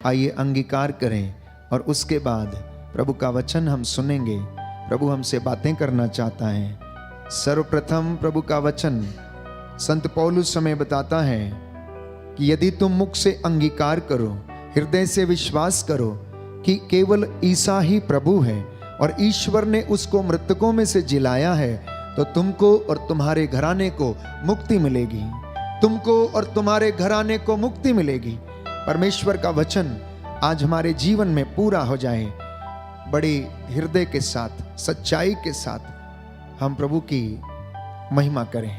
आइए अंगीकार करें और उसके बाद प्रभु का वचन हम सुनेंगे। प्रभु हमसे बातें करना चाहता है। सर्वप्रथम प्रभु का वचन संत पौलुस हमें बताता है कि यदि तुम मुख से अंगीकार करो, हृदय से विश्वास करो कि केवल ईसा ही प्रभु है और ईश्वर ने उसको मृतकों में से जिलाया है, तो तुमको और तुम्हारे घराने को मुक्ति मिलेगी। तुमको और तुम्हारे घराने को मुक्ति मिलेगी। परमेश्वर का वचन आज हमारे जीवन में पूरा हो जाए। बड़े हृदय के साथ, सच्चाई के साथ हम प्रभु की महिमा करें।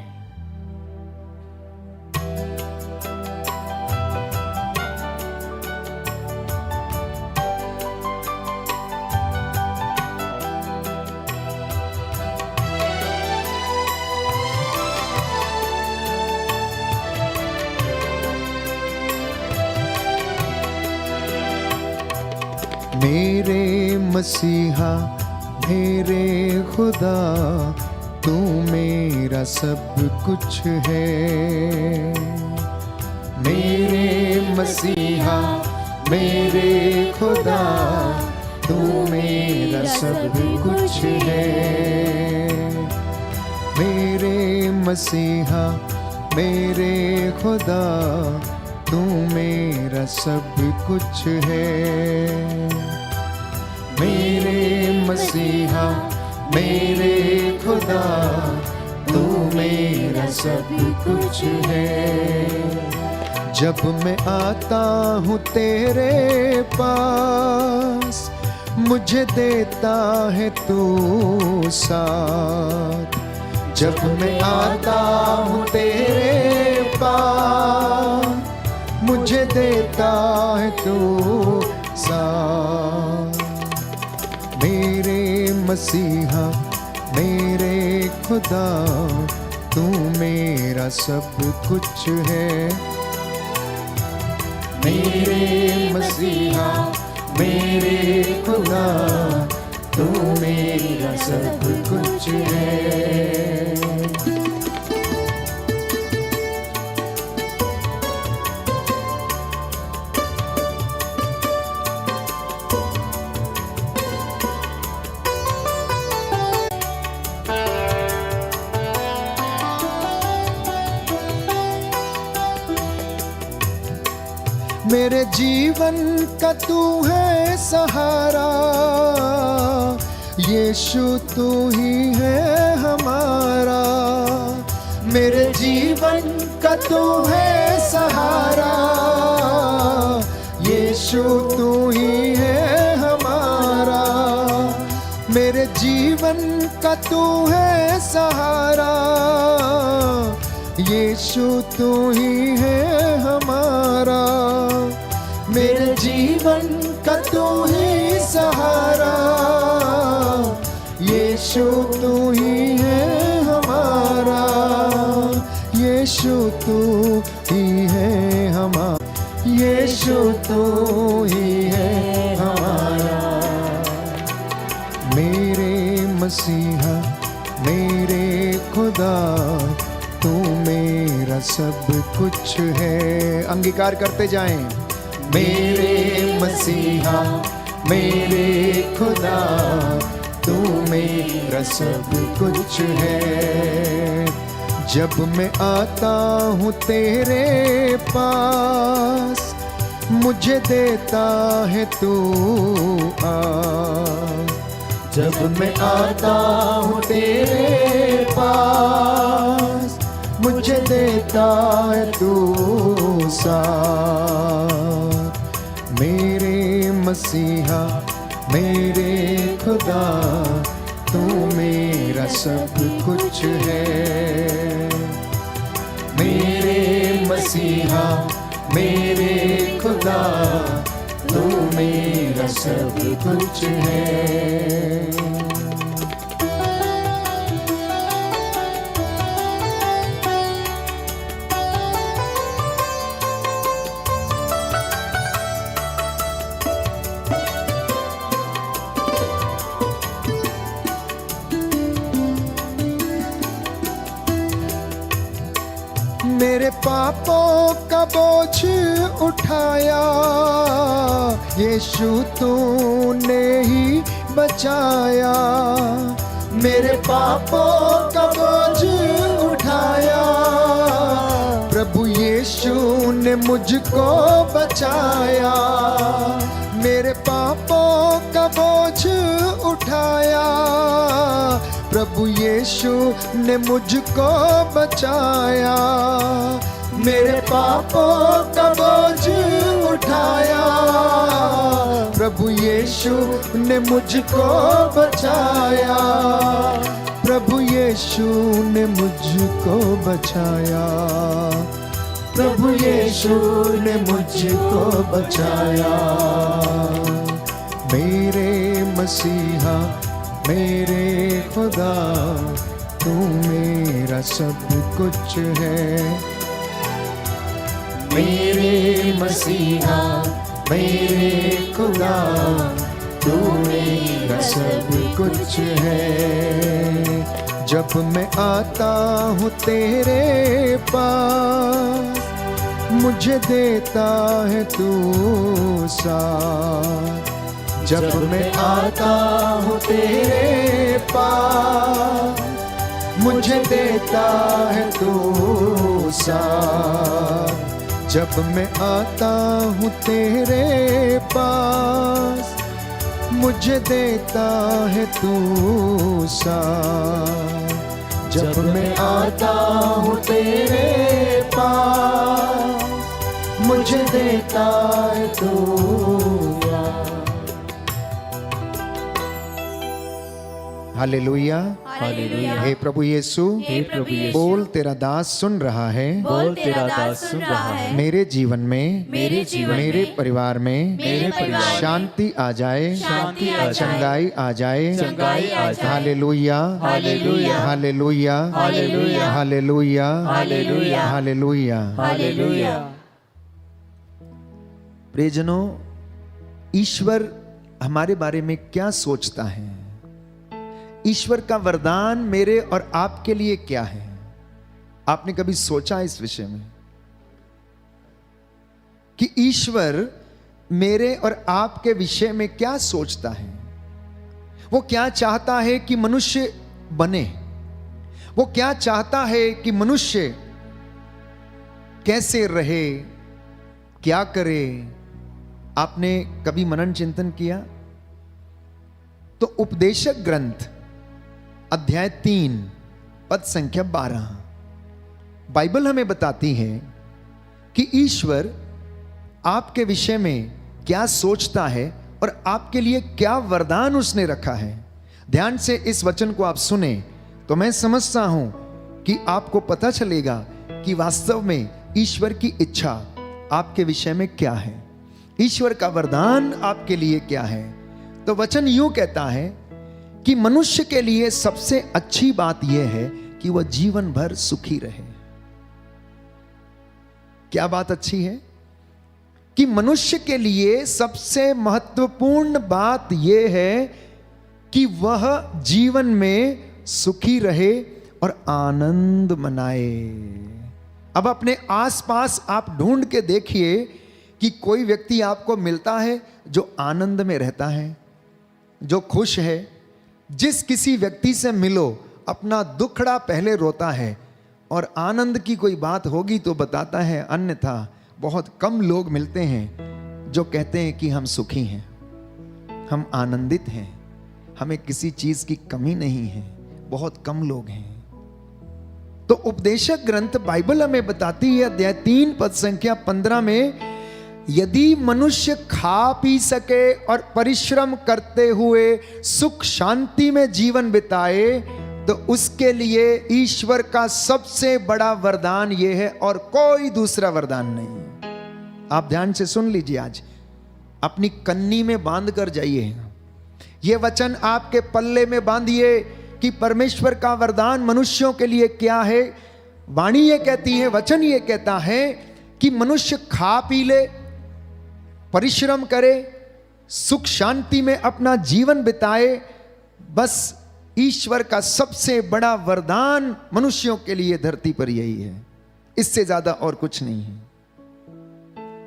मेरे मसीहा मेरे खुदा, तू मेरा सब कुछ है। मेरे मसीहा मेरे खुदा, तू मेरा सब कुछ है। मेरे मसीहा मेरे खुदा, तू मेरा सब कुछ है। मेरे मसीहा मेरे खुदा, तू मेरा सब कुछ है। जब मैं आता हूँ तेरे पास, मुझे देता है तू साथ। जब मैं आता हूँ तेरे पास, मुझे देता है तू साथ। मेरे मसीहा मेरे खुदा, तू मेरा सब कुछ है। मेरे मसीहा मेरे खुदा, तू मेरा सब कुछ है। मेरे जीवन का तू है सहारा, यीशु तू ही है हमारा। मेरे जीवन का तू है सहारा, यीशु तू ही है हमारा। मेरे जीवन का तू है सहारा, यीशु तू ही है हमारा। मेरे जीवन का तू ही सहारा, यीशु तू ही है हमारा। यीशु तू ही है हमारा, यीशु तू ही है हमारा। मेरे मसीहा मेरे खुदा, तू मेरा सब कुछ है। अंगीकार करते जाएं। मेरे मसीहा मेरे खुदा, तू मेरा सब कुछ है। जब मैं आता हूँ तेरे पास, मुझे देता है तू आस। जब मैं आता हूँ तेरे पास, मुझे देता है तू साथ। मेरे मसीहा मेरे खुदा, तू मेरा सब कुछ है। मेरे मसीहा मेरे खुदा, तू मेरा सब कुछ है। मेरे पापों का का बोझ उठाया, यीशु तूने ही बचाया। मेरे पापों का बोझ उठाया, प्रभु यीशु ने मुझको बचाया। मेरे पापों का बोझ उठाया, प्रभु यीशु ने मुझको बचाया। मेरे पापों का बोझ उठाया, प्रभु यीशु ने मुझको बचाया। प्रभु यीशु ने मुझको बचाया। प्रभु यीशु ने मुझको बचाया। मेरे मसीहा मेरे खुदा, तू मेरा सब कुछ है। मेरे मसीहा मेरे खुदा, तू मेरा सब कुछ है। जब मैं आता हूँ तेरे पास, मुझे देता है तू साथ। जब मैं आता हूँ तेरे पास, मुझे देता है तू साथ। जब मैं आता हूँ तेरे पास, मुझे देता है तू साथ। जब मैं आता हूँ तेरे पास, मुझे देता है तू साथ। Hallelujah, hallelujah. हे प्रभु यीशु, हे प्रभु यीशु, बोल तेरा दास सुन रहा है। बोल तेरा दास सुन रहा है। मेरे जीवन में, मेरे जीवन मेरे में, परिवार में, मेरे परिवार में शांति आ जाए, शांति आ जाए, चंगाई आ जाए, चंगाई आ जाए। Hallelujah, hallelujah, hallelujah, hallelujah, hallelujah, hallelujah, hallelujah. Hallelujah. प्रियजनों, ईश्वर हमारे बारे में क्या सोचता है? ईश्वर का वरदान मेरे और आपके लिए क्या है? आपने कभी सोचा इस विषय में कि ईश्वर मेरे और आपके विषय में क्या सोचता है? वो क्या चाहता है कि मनुष्य बने? वो क्या चाहता है कि मनुष्य कैसे रहे, क्या करे? आपने कभी मनन चिंतन किया? तो उपदेशक ग्रंथ अध्याय 3 पद संख्या 12 बाइबल हमें बताती है कि ईश्वर आपके विषय में क्या सोचता है और आपके लिए क्या वरदान उसने रखा है। ध्यान से इस वचन को आप सुने तो मैं समझता हूं कि आपको पता चलेगा कि वास्तव में ईश्वर की इच्छा आपके विषय में क्या है, ईश्वर का वरदान आपके लिए क्या है। तो वचन यूं कहता है कि मनुष्य के लिए सबसे अच्छी बात यह है कि वह जीवन भर सुखी रहे। क्या बात अच्छी है? कि मनुष्य के लिए सबसे महत्वपूर्ण बात यह है कि वह जीवन में सुखी रहे और आनंद मनाए। अब अपने आसपास आप ढूंढ के देखिए कि कोई व्यक्ति आपको मिलता है जो आनंद में रहता है, जो खुश है। जिस किसी व्यक्ति से मिलो अपना दुखड़ा पहले रोता है और आनंद की कोई बात होगी तो बताता है, अन्यथा बहुत कम लोग मिलते हैं जो कहते हैं कि हम सुखी हैं, हम आनंदित हैं, हमें किसी चीज की कमी नहीं है। बहुत कम लोग हैं। तो उपदेशक ग्रंथ बाइबल हमें बताती है अध्याय 3 पद संख्या 15 में, यदि मनुष्य खा पी सके और परिश्रम करते हुए सुख शांति में जीवन बिताए तो उसके लिए ईश्वर का सबसे बड़ा वरदान यह है और कोई दूसरा वरदान नहीं। आप ध्यान से सुन लीजिए, आज अपनी कन्नी में बांध कर जाइए, यह वचन आपके पल्ले में बांधिए कि परमेश्वर का वरदान मनुष्यों के लिए क्या है। वाणी ये कहती है, वचन ये कहता है कि मनुष्य खा पी ले, परिश्रम करे, सुख शांति में अपना जीवन बिताए, बस ईश्वर का सबसे बड़ा वरदान मनुष्यों के लिए धरती पर यही है, इससे ज्यादा और कुछ नहीं है।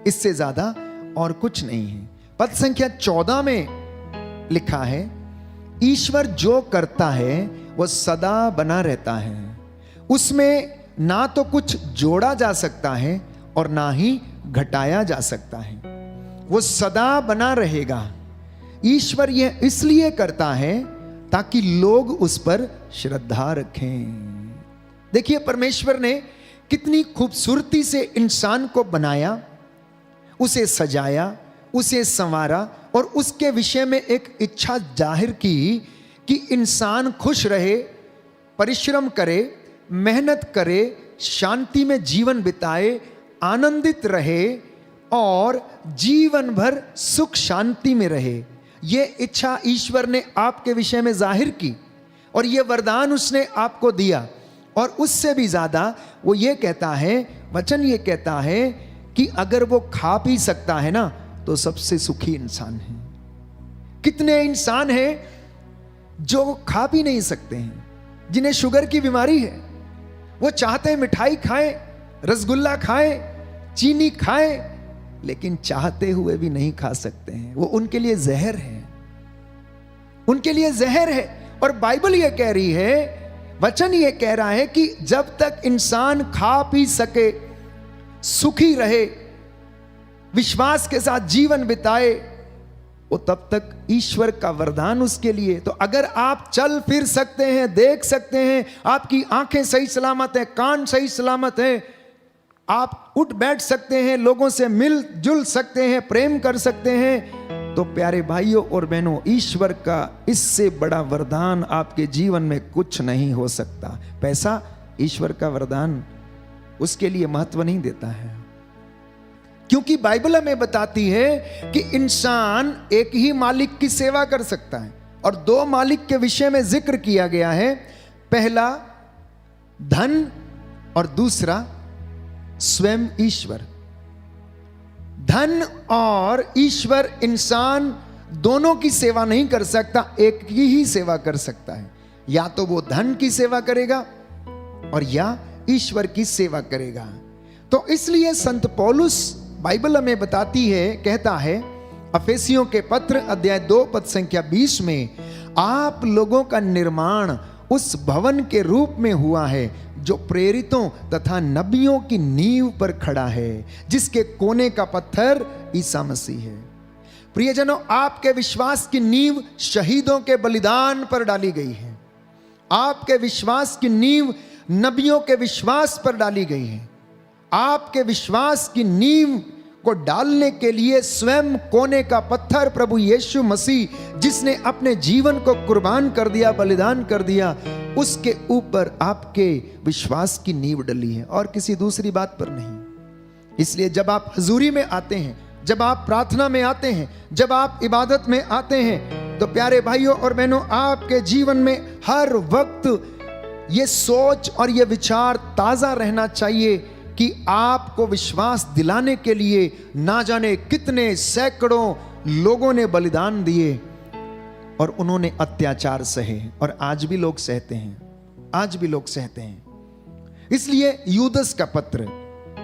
इससे ज्यादा और कुछ नहीं है। पद संख्या 14 में लिखा है, ईश्वर जो करता है वो सदा बना रहता है, उसमें ना तो कुछ जोड़ा जा सकता है और ना ही घटाया जा सकता है, वो सदा बना रहेगा। ईश्वर यह इसलिए करता है ताकि लोग उस पर श्रद्धा रखें। देखिए, परमेश्वर ने कितनी खूबसूरती से इंसान को बनाया, उसे सजाया, उसे संवारा और उसके विषय में एक इच्छा जाहिर की कि इंसान खुश रहे, परिश्रम करे, मेहनत करे, शांति में जीवन बिताए, आनंदित रहे और जीवन भर सुख शांति में रहे। ये इच्छा ईश्वर ने आपके विषय में जाहिर की और ये वरदान उसने आपको दिया। और उससे भी ज्यादा वो ये कहता है, वचन ये कहता है कि अगर वो खा पी सकता है ना तो सबसे सुखी इंसान है। कितने इंसान हैं जो खा पी नहीं सकते हैं, जिन्हें शुगर की बीमारी है, वो चाहते हैं मिठाई खाएं, रसगुल्ला खाएं, चीनी खाएं, लेकिन चाहते हुए भी नहीं खा सकते हैं। वो उनके लिए जहर है, उनके लिए जहर है। और बाइबल ये कह रही है, वचन ये कह रहा है कि जब तक इंसान खा पी सके, सुखी रहे, विश्वास के साथ जीवन बिताए, वो तब तक ईश्वर का वरदान उसके लिए। तो अगर आप चल फिर सकते हैं, देख सकते हैं, आपकी आंखें सही सलामत हैं, कान सही सलामत हैं, आप उठ बैठ सकते हैं, लोगों से मिल जुल सकते हैं, प्रेम कर सकते हैं, तो प्यारे भाइयों और बहनों, ईश्वर का इससे बड़ा वरदान आपके जीवन में कुछ नहीं हो सकता। पैसा ईश्वर का वरदान उसके लिए महत्व नहीं देता है, क्योंकि बाइबल हमें बताती है कि इंसान एक ही मालिक की सेवा कर सकता है। और दो मालिक के विषय में जिक्र किया गया है, पहला धन और दूसरा स्वयं ईश्वर। धन और ईश्वर, इंसान दोनों की सेवा नहीं कर सकता, एक की ही सेवा कर सकता है। या तो वो धन की सेवा करेगा और या ईश्वर की सेवा करेगा। तो इसलिए संत पौलुस, बाइबल हमें बताती है, कहता है अफेसियों के पत्र अध्याय 2 पद संख्या 20 में, आप लोगों का निर्माण उस भवन के रूप में हुआ है जो प्रेरितों तथा नबियों की नींव पर खड़ा है, जिसके कोने का पत्थर ईसा मसीह है। प्रियजनों, आपके विश्वास की नींव शहीदों के बलिदान पर डाली गई है। आपके विश्वास की नींव नबियों के विश्वास पर डाली गई है। आपके विश्वास की नींव को डालने के लिए स्वयं कोने का पत्थर प्रभु यीशु मसीह, जिसने अपने जीवन को कुर्बान कर दिया, बलिदान कर दिया, उसके ऊपर आपके विश्वास की नींव डली है और किसी दूसरी बात पर नहीं। इसलिए जब आप हजूरी में आते हैं, जब आप प्रार्थना में आते हैं, जब आप इबादत में आते हैं, तो प्यारे भाइयों और बहनों, आपके जीवन में हर वक्त ये सोच और ये विचार ताजा रहना चाहिए कि आपको विश्वास दिलाने के लिए ना जाने कितने सैकड़ों लोगों ने बलिदान दिए और उन्होंने अत्याचार सहे, और आज भी लोग सहते हैं, आज भी लोग सहते हैं। इसलिए यूदस का पत्र,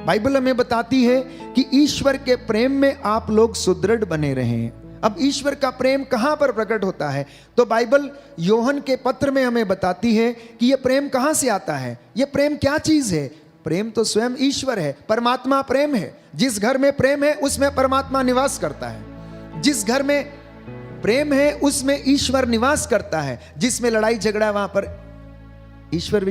बाइबल हमें बताती है कि ईश्वर के प्रेम में आप लोग सुदृढ़ बने रहें। अब ईश्वर का प्रेम कहां पर प्रकट होता है? तो बाइबल योहन के पत्र में हमें बताती है कि यह प्रेम कहां से आता है, यह प्रेम क्या चीज है। प्रेम तो स्वयं ईश्वर है, परमात्मा प्रेम है। जिस घर में प्रेम है उसमें परमात्मा निवास करता है। जिस घर में प्रेम है उसमें ईश्वर निवास करता है। जिसमें लड़ाई झगड़ा, वहां पर ईश्वर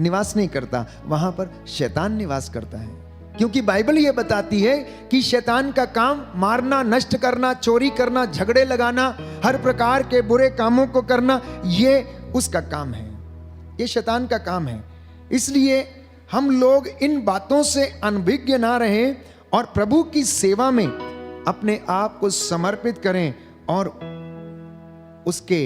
निवास नहीं करता, वहां पर शैतान निवास करता है। क्योंकि बाइबल यह बताती है कि शैतान का काम मारना, नष्ट करना, चोरी करना, झगड़े लगाना, हर प्रकार के बुरे कामों को करना, ये उसका काम है, ये शैतान का काम है। इसलिए हम लोग इन बातों से अनभिज्ञ ना रहें और प्रभु की सेवा में अपने आप को समर्पित करें और उसके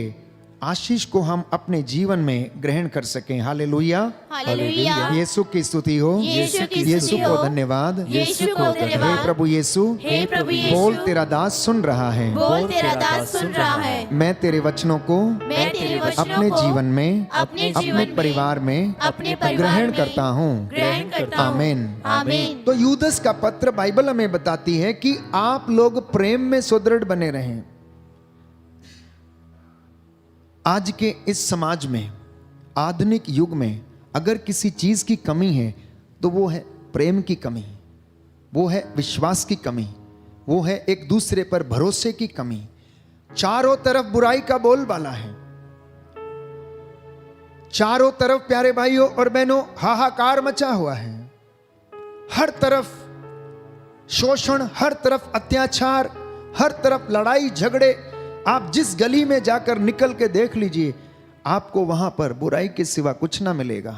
आशीष को हम अपने जीवन में ग्रहण कर सकें। हालेलुया। हालेलुया। यीशु की स्तुति हो। यीशु की यीशु स्तुति को हो। धन्यवाद। यीशु को हे धन्यवाद। प्रभु यीशु, हे प्रभु यीशु, बोल तेरा दास सुन रहा है। बोल तेरा दास सुन रहा है। मैं तेरे वचनों को मैं तेरे वचनों अपने को जीवन में, अपने जीवन अपने में, परिवार में अपने परिवार ग्रहण में करता हूँ। ग्रहण करता हूँ। आमीन। आमीन। तो यूदस का पत्र बाइबल हमें बताती है कि आप लोग प्रेम में सुदृढ़ बने रहें। आज के इस समाज में, आधुनिक युग में अगर किसी चीज की कमी है तो वो है प्रेम की कमी, वो है विश्वास की कमी, वो है एक दूसरे पर भरोसे की कमी। चारों तरफ बुराई का बोलबाला है, चारों तरफ प्यारे भाइयों और बहनों हाहाकार मचा हुआ है। हर तरफ शोषण, हर तरफ अत्याचार, हर तरफ लड़ाई झगड़े। आप जिस गली में जाकर निकल के देख लीजिए, आपको वहां पर बुराई के सिवा कुछ ना मिलेगा।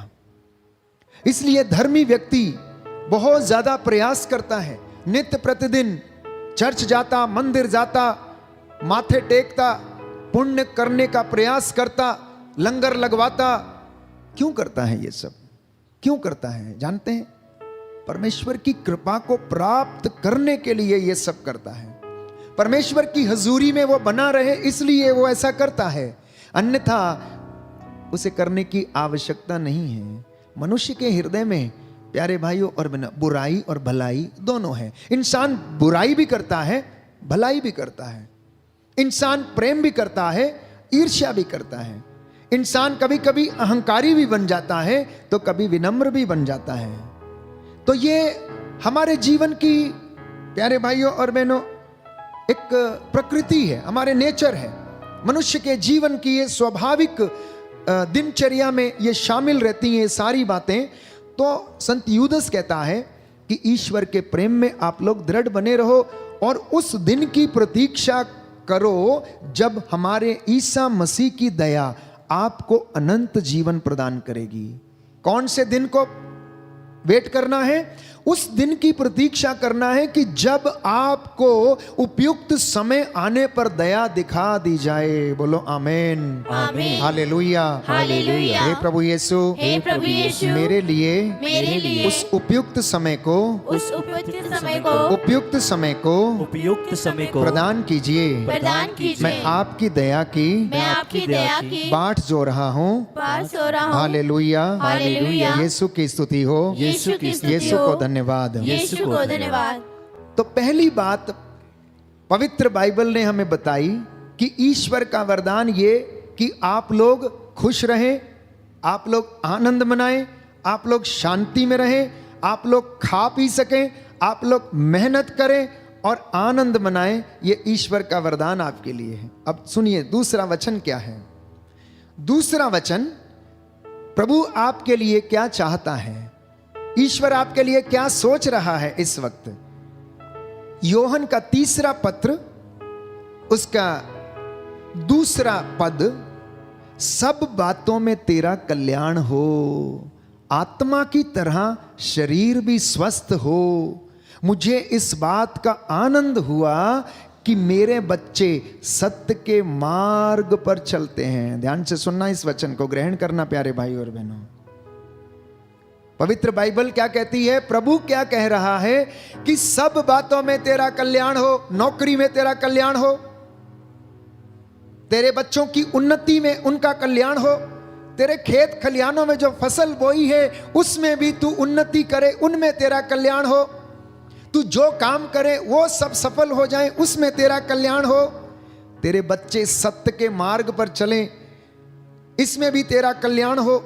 इसलिए धर्मी व्यक्ति बहुत ज्यादा प्रयास करता है, नित्य प्रतिदिन चर्च जाता, मंदिर जाता, माथे टेकता, पुण्य करने का प्रयास करता, लंगर लगवाता। क्यों करता है ये सब? क्यों करता है जानते हैं? परमेश्वर की कृपा को प्राप्त करने के लिए ये सब करता है। परमेश्वर की हजूरी में वो बना रहे, इसलिए वो ऐसा करता है, अन्यथा उसे करने की आवश्यकता नहीं है। मनुष्य के हृदय में प्यारे भाइयों और बहनों बुराई और भलाई दोनों है। इंसान बुराई भी करता है, भलाई भी करता है। इंसान प्रेम भी करता है, ईर्ष्या भी करता है। इंसान कभी कभी अहंकारी भी बन जाता है, तो कभी विनम्र भी बन जाता है। तो ये हमारे जीवन की प्यारे भाइयों और बहनों एक प्रकृति है, हमारे नेचर है। मनुष्य के जीवन की ये स्वाभाविक दिनचर्या में ये शामिल रहती हैं ये सारी बातें। तो संत यूदस कहता है कि ईश्वर के प्रेम में आप लोग दृढ़ बने रहो और उस दिन की प्रतीक्षा करो जब हमारे ईसा मसीह की दया आपको अनंत जीवन प्रदान करेगी। कौन से दिन को वेट करना है? उस दिन की प्रतीक्षा करना है कि जब आपको उपयुक्त समय आने पर दया दिखा दी जाए। बोलो आमीन। आमीन। हालेलुया। हालेलुया। हे प्रभु यीशु, हे प्रभु यीशु, मेरे लिए उस उपयुक्त समय को उपयुक्त समय को प्रदान कीजिए। प्रदान कीजिए। मैं आपकी दया की बाट जो रहा हूँ। हालेलुया। हालेलुया। यीशु की स्तुति हो। यीशु को धन्यवाद। यीशु को धन्यवाद। तो पहली बात पवित्र बाइबल ने हमें बताई कि ईश्वर का वरदान ये कि आप लोग खुश रहें, आप लोग आनंद मनाएं, आप लोग शांति में रहें, आप लोग खा पी सकें, आप लोग मेहनत करें और आनंद मनाएं। ये ईश्वर का वरदान आपके लिए है। अब सुनिए दूसरा वचन क्या है। दूसरा वचन, प्रभु आपके लिए क्या चाहता है, ईश्वर आपके लिए क्या सोच रहा है इस वक्त। योहन का 3 पत्र, उसका 2 पद, सब बातों में तेरा कल्याण हो, आत्मा की तरह शरीर भी स्वस्थ हो। मुझे इस बात का आनंद हुआ कि मेरे बच्चे सत्य के मार्ग पर चलते हैं। ध्यान से सुनना, इस वचन को ग्रहण करना प्यारे भाई और बहनों। पवित्र बाइबल क्या कहती है, प्रभु क्या कह रहा है कि सब बातों में तेरा कल्याण हो। नौकरी में तेरा कल्याण हो, तेरे बच्चों की उन्नति में उनका कल्याण हो, तेरे खेत खलियानों में जो फसल बोई है उसमें भी तू उन्नति करे, उनमें तेरा कल्याण हो। तू जो काम करे वो सब सफल हो जाए, उसमें तेरा कल्याण हो। तेरे बच्चे सत्य के मार्ग पर चलें, इसमें भी तेरा कल्याण हो।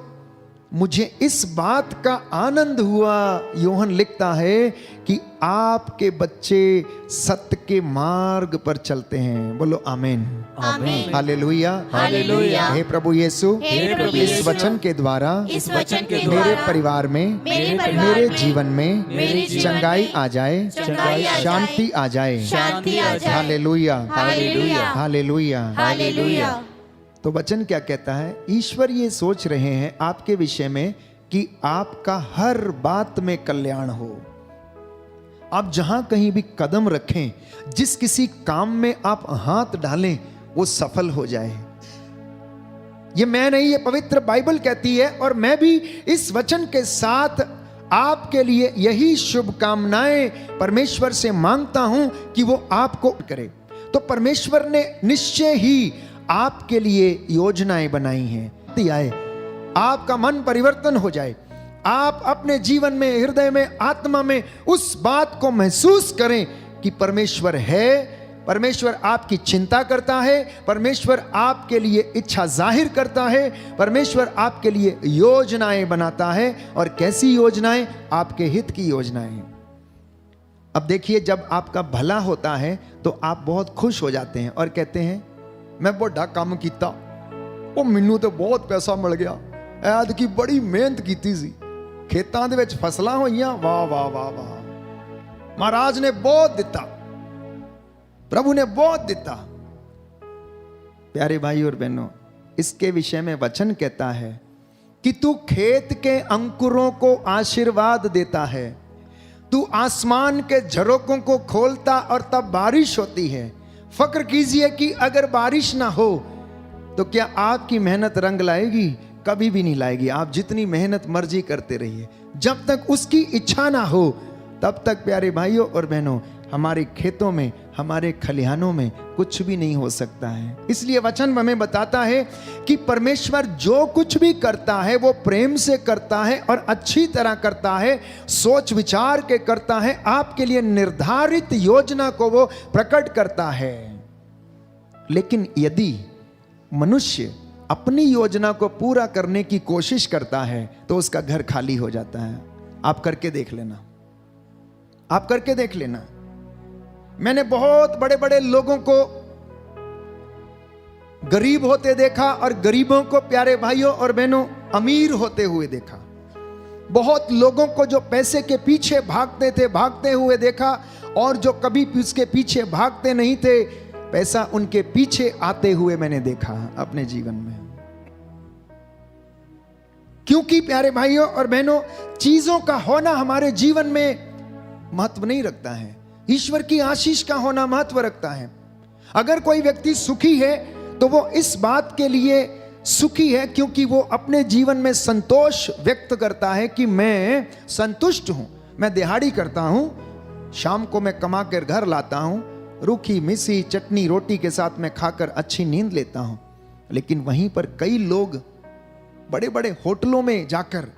मुझे इस बात का आनंद हुआ, योहन लिखता है, कि आपके बच्चे सत्य के मार्ग पर चलते हैं। बोलो आमीन। आमीन। हालेलुया। हालेलुया। हे प्रभु यीशु, हे प्रभु इस यीशु, वचन के द्वारा मेरे परिवार में, मेरे जीवन में चंगाई आ जाए, शांति आ जाए। हालेलुया। हालेलुया। हालेलुया। हालेलुया। तो वचन क्या कहता है, ईश्वर ये सोच रहे हैं आपके विषय में कि आपका हर बात में कल्याण हो। आप जहां कहीं भी कदम रखें, जिस किसी काम में आप हाथ डालें, वो सफल हो जाए। ये मैं नहीं, ये पवित्र बाइबल कहती है। और मैं भी इस वचन के साथ आपके लिए यही शुभकामनाएं परमेश्वर से मांगता हूं कि वो आपको करे। तो परमेश्वर ने निश्चय ही आपके लिए योजनाएं बनाई हैं। आए आपका मन परिवर्तन हो जाए, आप अपने जीवन में, हृदय में, आत्मा में उस बात को महसूस करें कि परमेश्वर है, परमेश्वर आपकी चिंता करता है, परमेश्वर आपके लिए इच्छा जाहिर करता है, परमेश्वर आपके लिए योजनाएं बनाता है। और कैसी योजनाएं? आपके हित की योजनाएं। अब देखिए, जब आपका भला होता है तो आप बहुत खुश हो जाते हैं और कहते हैं मैं बड़ा काम किया, ਉਹ ਮੈਨੂੰ तो बहुत पैसा मिल गया, ऐद की बड़ी मेहनत की सी, खेतों ਦੇ ਵਿੱਚ ਫਸਲਾਂ ਹੋਈਆਂ, वाह वाह वाह वाह, महाराज ने बहुत दिता, प्रभु ने बहुत दिता। प्यारे भाई और बहनों, इसके विषय में वचन कहता है कि तू खेत के अंकुरों को आशीर्वाद देता है, तू आसमान के झरोकों को खोलता और तब बारिश होती है। फक्र कीजिए कि अगर बारिश ना हो तो क्या आपकी मेहनत रंग लाएगी? कभी भी नहीं लाएगी। आप जितनी मेहनत मर्जी करते रहिए, जब तक उसकी इच्छा ना हो तब तक प्यारे भाइयों और बहनों हमारे खेतों में, हमारे खलिहानों में कुछ भी नहीं हो सकता है। इसलिए वचन हमें बताता है कि परमेश्वर जो कुछ भी करता है वो प्रेम से करता है और अच्छी तरह करता है, सोच विचार के करता है, आपके लिए निर्धारित योजना को वो प्रकट करता है। लेकिन यदि मनुष्य अपनी योजना को पूरा करने की कोशिश करता है तो उसका घर खाली हो जाता है। आप करके देख लेना, आप करके देख लेना। मैंने बहुत बड़े बड़े लोगों को गरीब होते देखा और गरीबों को प्यारे भाइयों और बहनों अमीर होते हुए देखा। बहुत लोगों को जो पैसे के पीछे भागते थे भागते हुए देखा, और जो कभी उसके पीछे भागते नहीं थे पैसा उनके पीछे आते हुए मैंने देखा अपने जीवन में। क्योंकि प्यारे भाइयों और बहनों, चीजों का होना हमारे जीवन में महत्व नहीं रखता है, ईश्वर की आशीष का होना महत्व रखता है। अगर कोई व्यक्ति सुखी है तो वो इस बात के लिए सुखी है क्योंकि वो अपने जीवन में संतोष व्यक्त करता है कि मैं संतुष्ट हूं, मैं दिहाड़ी करता हूं, शाम को मैं कमा कर घर लाता हूं, रूखी मिसी चटनी रोटी के साथ में खाकर अच्छी नींद लेता हूं। लेकिन वहीं पर कई लोग बड़े बड़े होटलों में जाकर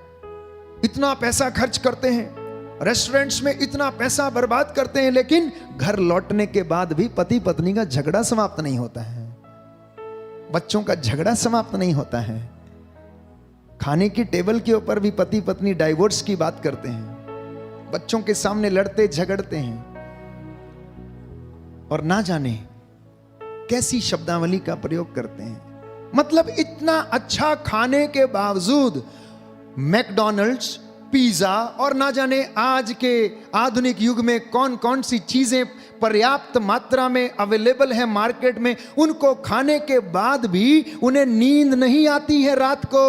इतना पैसा खर्च करते हैं, रेस्टोरेंट्स में इतना पैसा बर्बाद करते हैं, लेकिन घर लौटने के बाद भी पति पत्नी का झगड़ा समाप्त नहीं होता है, बच्चों का झगड़ा समाप्त नहीं होता है। खाने की टेबल के ऊपर भी पति पत्नी डाइवोर्स की बात करते हैं, बच्चों के सामने लड़ते झगड़ते हैं, और ना जाने कैसी शब्दावली का प्रयोग करते हैं। मतलब इतना अच्छा खाने के बावजूद मैकडॉनल्ड्स, पिज्जा और ना जाने आज के आधुनिक युग में कौन कौन सी चीजें पर्याप्त मात्रा में अवेलेबल है मार्केट में, उनको खाने के बाद भी उन्हें नींद नहीं आती है। रात को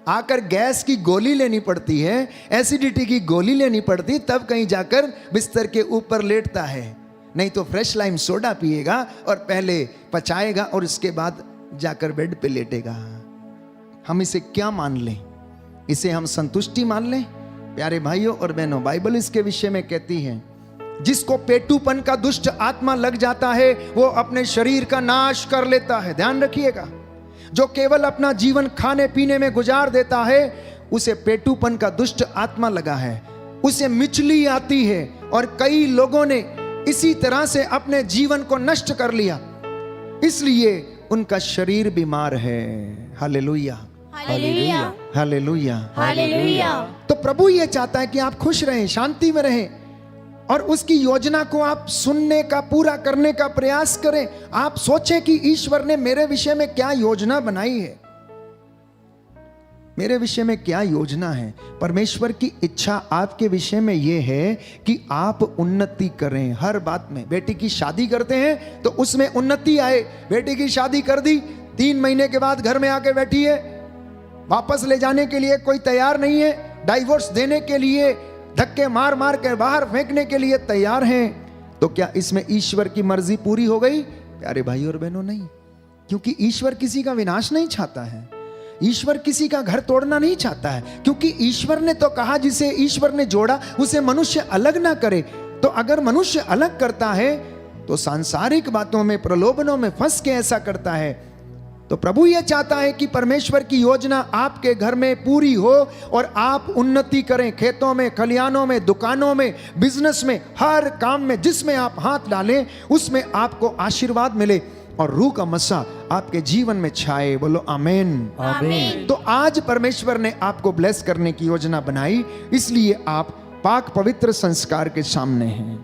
आकर गैस की गोली लेनी पड़ती है, एसिडिटी की गोली लेनी पड़ती, तब कहीं जाकर बिस्तर के ऊपर लेटता है। नहीं तो फ्रेश लाइम सोडा पिएगा और पहले पचाएगा और उसके बाद जाकर बेड पे लेटेगा। हम इसे क्या मान लें? इसे हम संतुष्टि मान लें? प्यारे भाइयों और बहनों, बाइबल इसके विषय में कहती है जिसको पेटूपन का दुष्ट आत्मा लग जाता है वो अपने शरीर का नाश कर लेता है। ध्यान रखिएगा, जो केवल अपना जीवन खाने पीने में गुजार देता है उसे पेटूपन का दुष्ट आत्मा लगा है, उसे मिचली आती है। और कई लोगों ने इसी तरह से अपने जीवन को नष्ट कर लिया, इसलिए उनका शरीर बीमार है। Hallelujah, hallelujah, hallelujah, hallelujah. तो प्रभु ये चाहता है कि आप खुश रहें, शांति में रहें, और उसकी योजना को आप सुनने का, पूरा करने का प्रयास करें। आप सोचें कि ईश्वर ने मेरे विषय में क्या योजना बनाई है, मेरे विषय में क्या योजना है। परमेश्वर की इच्छा आपके विषय में यह है कि आप उन्नति करें हर बात में। बेटी की शादी करते हैं तो उसमें उन्नति आए। बेटी की शादी कर दी, 3 महीने के बाद घर में आके बैठी है, वापस ले जाने के लिए कोई तैयार नहीं है, डाइवोर्स देने के लिए, धक्के मार मार के बाहर फेंकने के लिए तैयार हैं, तो क्या इसमें ईश्वर की मर्जी पूरी हो गई? प्यारे भाई और बहनों, नहीं। क्योंकि ईश्वर किसी का विनाश नहीं चाहता है, ईश्वर किसी का घर तोड़ना नहीं चाहता है, क्योंकि ईश्वर ने तो कहा जिसे ईश्वर ने जोड़ा उसे मनुष्य अलग ना करे। तो अगर मनुष्य अलग करता है तो सांसारिक बातों में, प्रलोभनों में फंस के ऐसा करता है। तो प्रभु यह चाहता है कि परमेश्वर की योजना आपके घर में पूरी हो और आप उन्नति करें, खेतों में, खलिहानों में, दुकानों में, बिजनेस में, हर काम में जिसमें आप हाथ डालें उसमें आपको आशीर्वाद मिले और रूह का मसा आपके जीवन में छाए। बोलो आमीन। आमीन। तो आज परमेश्वर ने आपको ब्लेस करने की योजना बनाई, इसलिए आप पाक पवित्र संस्कार के सामने हैं।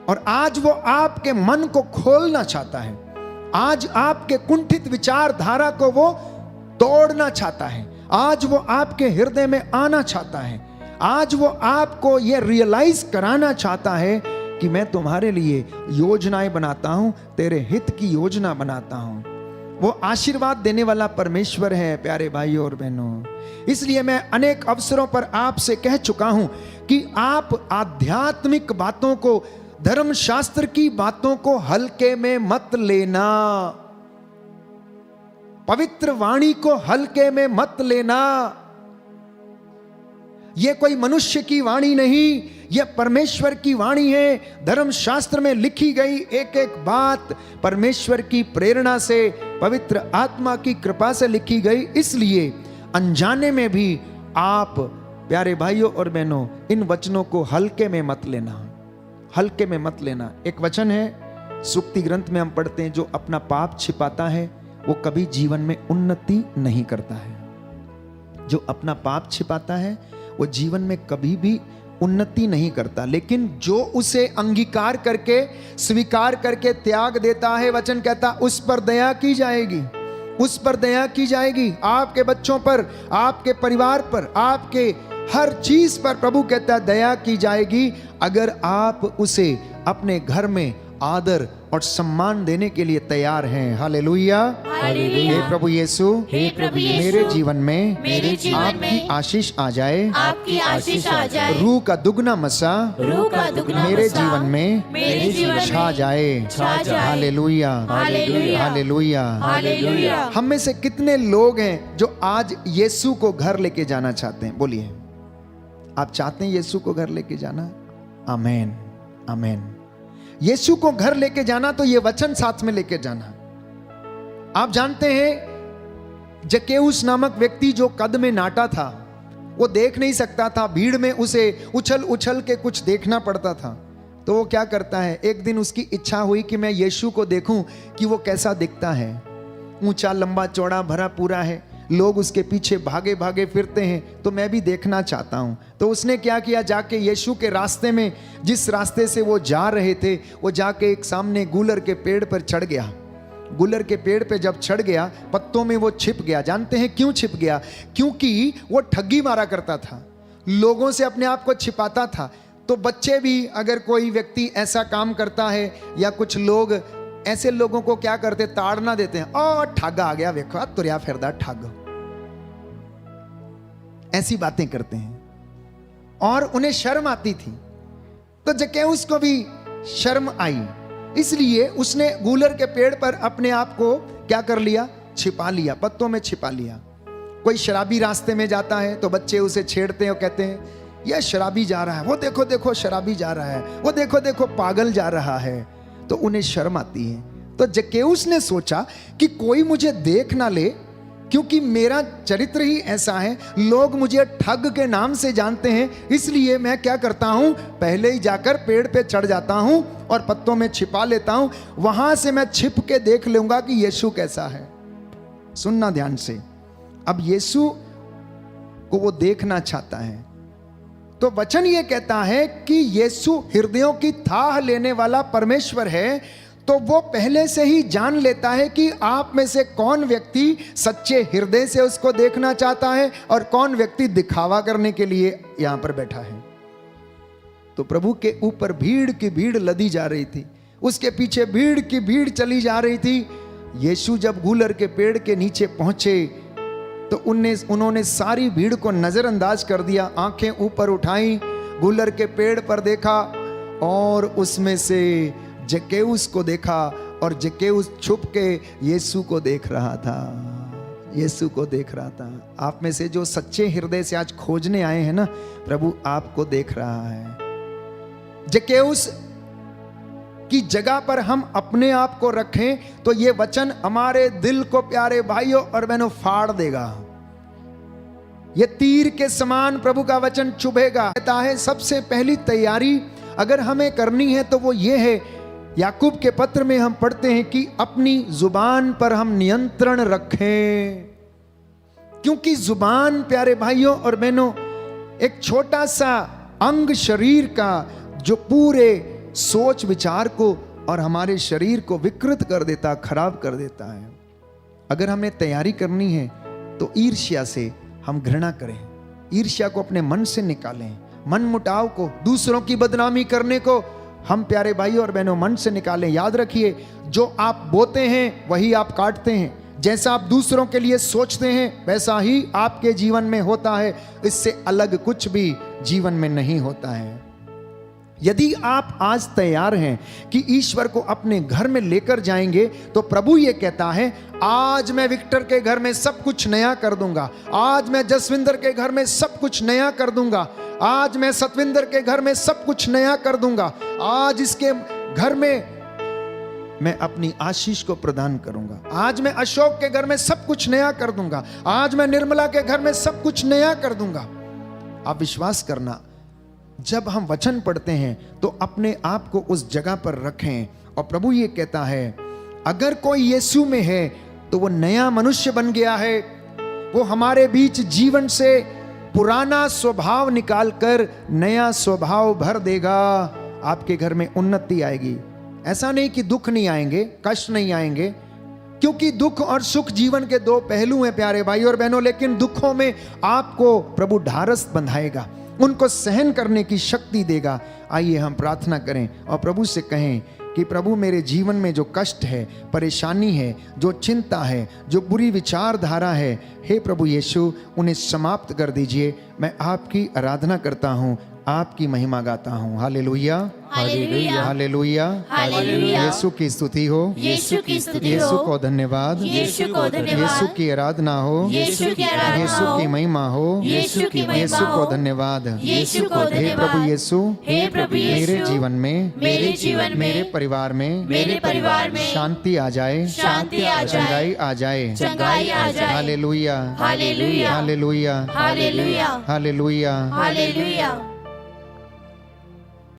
और आज वो आपके मन को खोलना चाहता है, आज आपके कुंठित विचारधारा को वो तोड़ना चाहता है, आज वो आपके हृदय में आना चाहता है, आज वो आपको ये रियलाइज कराना चाहता है कि मैं तुम्हारे लिए योजनाएं बनाता हूं, तेरे हित की योजना बनाता हूं। वो आशीर्वाद देने वाला परमेश्वर है प्यारे भाइयों और बहनों। इसलिए मैं अनेक अवसरों पर आपसे कह चुका हूं कि आप आध्यात्मिक बातों को, धर्मशास्त्र की बातों को हल्के में मत लेना, पवित्र वाणी को हल्के में मत लेना। यह कोई मनुष्य की वाणी नहीं, यह परमेश्वर की वाणी है। धर्मशास्त्र में लिखी गई एक एक बात परमेश्वर की प्रेरणा से, पवित्र आत्मा की कृपा से लिखी गई। इसलिए अनजाने में भी आप प्यारे भाइयों और बहनों इन वचनों को हल्के में मत लेना, हल्के में मत लेना। एक वचन है सुक्ति ग्रंथ में हम पढ़ते हैं, जो अपना पाप छिपाता है वो कभी जीवन में उन्नति नहीं करता है। जो अपना पाप छिपाता है वो जीवन में कभी भी उन्नति नहीं करता, लेकिन जो उसे अंगीकार करके, स्वीकार करके त्याग देता है, वचन कहता उस पर दया की जाएगी, उस पर दया की जाएगी। आपके बच्चों पर, आपके परिवार पर, आपके हर चीज पर प्रभु कहता है दया की जाएगी, अगर आप उसे अपने घर में आदर और सम्मान देने के लिए तैयार हैं। हालेलुया। हालेलुया। हे प्रभु यीशु, हे प्रभु यीशु, मेरे जीवन में, मेरे जीवन आपकी में आशीष आ जाए, आपकी आशीष आ जाए, रूह का दुगना मसा रूह का दुगना मेरे मसा जीवन में मेरे जीवन में छा जाए। छा जाए। Hallelujah, hallelujah. हालेलुया। हालेलुया। हम में से कितने लोग हैं जो आज यीशु को घर लेके जाना चाहते हैं? बोलिए, आप चाहते हैं यीशु को घर लेके जाना? आमेन, आमेन। यीशु को घर लेके जाना तो ये वचन साथ में लेके जाना। आप जानते हैं जकेउस नामक व्यक्ति जो कद में नाटा था, वो देख नहीं सकता था, भीड़ में उसे उछल उछल के कुछ देखना पड़ता था। तो वो क्या करता है, एक दिन उसकी इच्छा हुई कि मैं यीशु को देखूं कि वो कैसा दिखता है। ऊंचा, लंबा, चौड़ा, भरा पूरा है, लोग उसके पीछे भागे भागे फिरते हैं, तो मैं भी देखना चाहता हूं। तो उसने क्या किया, जाके यीशु के रास्ते में, जिस रास्ते से वो जा रहे थे, वो जाके एक सामने गूलर के पेड़ पर चढ़ गया। गूलर के पेड़ पे जब चढ़ गया, पत्तों में वो छिप गया। जानते हैं क्यों छिप गया? क्योंकि वो ठगी मारा करता था, लोगों से अपने आप को छिपाता था। तो बच्चे भी, अगर कोई व्यक्ति ऐसा काम करता है या कुछ लोग ऐसे लोगों को क्या करते, ताड़ना देते हैं, ओ ठग आ गया, देखो तुरिया फिरदा ठग, ऐसी बातें करते हैं और उन्हें शर्म आती थी। तो जकेउस को भी शर्म आई, इसलिए उसने गूलर के पेड़ पर अपने आप को क्या कर लिया, छिपा लिया, पत्तों में छिपा लिया। कोई शराबी रास्ते में जाता है तो बच्चे उसे छेड़ते हैं और कहते हैं यह शराबी जा रहा है, वो देखो देखो शराबी जा रहा है, वो देखो देखो पागल जा रहा है। तो उन्हें शर्म आती है। तो जकेउस ने सोचा कि कोई मुझे देख ना ले, क्योंकि मेरा चरित्र ही ऐसा है, लोग मुझे ठग के नाम से जानते हैं, इसलिए मैं क्या करता हूं, पहले ही जाकर पेड़ पे चढ़ जाता हूं और पत्तों में छिपा लेता हूं, वहां से मैं छिप के देख लूंगा कि यीशु कैसा है। सुनना ध्यान से, अब यीशु को वो देखना चाहता है। तो वचन ये कहता है कि यीशु हृदयों की थाह लेने वाला परमेश्वर है, तो वो पहले से ही जान लेता है कि आप में से कौन व्यक्ति सच्चे हृदय से उसको देखना चाहता है और कौन व्यक्ति दिखावा करने के लिए यहां पर बैठा है। तो प्रभु के ऊपर भीड़ की भीड़ लदी जा रही थी, उसके पीछे भीड़ की भीड़ चली जा रही थी। यीशु जब गूलर के पेड़ के नीचे पहुंचे तो उन्होंने सारी भीड़ को नजरअंदाज कर दिया, आंखें ऊपर उठाई, गूलर के पेड़ पर देखा और उसमें से जकेउस को देखा और जक्केउस छुप के यीशु को देख रहा था, यीशु को देख रहा था। आप में से जो सच्चे हृदय से आज खोजने आए हैं ना, प्रभु आपको देख रहा है। जक्केउस की जगह पर हम अपने आप को रखें तो ये वचन हमारे दिल को प्यारे भाइयों और बहनों फाड़ देगा। ये तीर के समान प्रभु का वचन चुभेगा। कहता है सबसे पहली तैयारी अगर हमें करनी है तो वो ये है, याकूब के पत्र में हम पढ़ते हैं कि अपनी जुबान पर हम नियंत्रण रखें, क्योंकि जुबान प्यारे भाइयों और बहनों एक छोटा सा अंग शरीर का जो पूरे सोच विचार को और हमारे शरीर को विकृत कर देता, खराब कर देता है। अगर हमें तैयारी करनी है तो ईर्ष्या से हम घृणा करें, ईर्ष्या को अपने मन से निकालें, मन मुटाव को, दूसरों की बदनामी करने को हम प्यारे भाइयों और बहनों मन से निकालें। याद रखिए, जो आप बोते हैं वही आप काटते हैं। जैसा आप दूसरों के लिए सोचते हैं वैसा ही आपके जीवन में होता है। इससे अलग कुछ भी जीवन में नहीं होता है। यदि आप आज तैयार हैं कि ईश्वर को अपने घर में लेकर जाएंगे तो प्रभु ये कहता है, आज मैं विक्टर के घर में सब कुछ नया कर दूंगा, आज मैं जसविंदर के घर में सब कुछ नया कर दूंगा, आज मैं सतविंदर के घर में सब कुछ नया कर दूंगा, आज इसके घर में मैं अपनी आशीष को प्रदान करूंगा, आज मैं अशोक के घर में सब कुछ नया कर दूंगा, आज मैं निर्मला के घर में सब कुछ नया कर दूंगा। आप विश्वास करना, जब हम वचन पढ़ते हैं तो अपने आप को उस जगह पर रखें। और प्रभु ये कहता है, अगर कोई यीशु में है तो वो नया मनुष्य बन गया है। वो हमारे बीच जीवन से पुराना स्वभाव निकालकर नया स्वभाव भर देगा। आपके घर में उन्नति आएगी। ऐसा नहीं कि दुख नहीं आएंगे, कष्ट नहीं आएंगे, क्योंकि दुख और सुख जीवन के दो पहलू हैं प्यारे भाई और बहनों। लेकिन दुखों में आपको प्रभु ढारस बंधाएगा, उनको सहन करने की शक्ति देगा। आइए हम प्रार्थना करें और प्रभु से कहें कि प्रभु मेरे जीवन में जो कष्ट है, परेशानी है, जो चिंता है, जो बुरी विचारधारा है, हे प्रभु यीशु उन्हें समाप्त कर दीजिए। मैं आपकी आराधना करता हूँ, आपकी महिमा गाता हूँ। Hallelujah, hallelujah, hallelujah, hallelujah. Yeshu की स्तुति हो, यीशु की स्तुति हो, यीशु को धन्यवाद, यीशु को धन्यवाद, यीशु की आराधना हो, यीशु की आराधना यीशु हो, की महिमा हो, यीशु की महिमा यीशु को हो, धन्यवाद। यीशु को हे धन्यवाद। प्रभु यीशु, हे प्रभु मेरे यीशु, जीवन में, मेरे जीवन में, मेरे परिवार में, मेरे परिवार में शांति आ जाए, शांति आ जाए, चंगाई आ जाए, चंगाई आ जाए। Hallelujah, hallelujah, hallelujah, hallelujah, hallelujah. Hallelujah.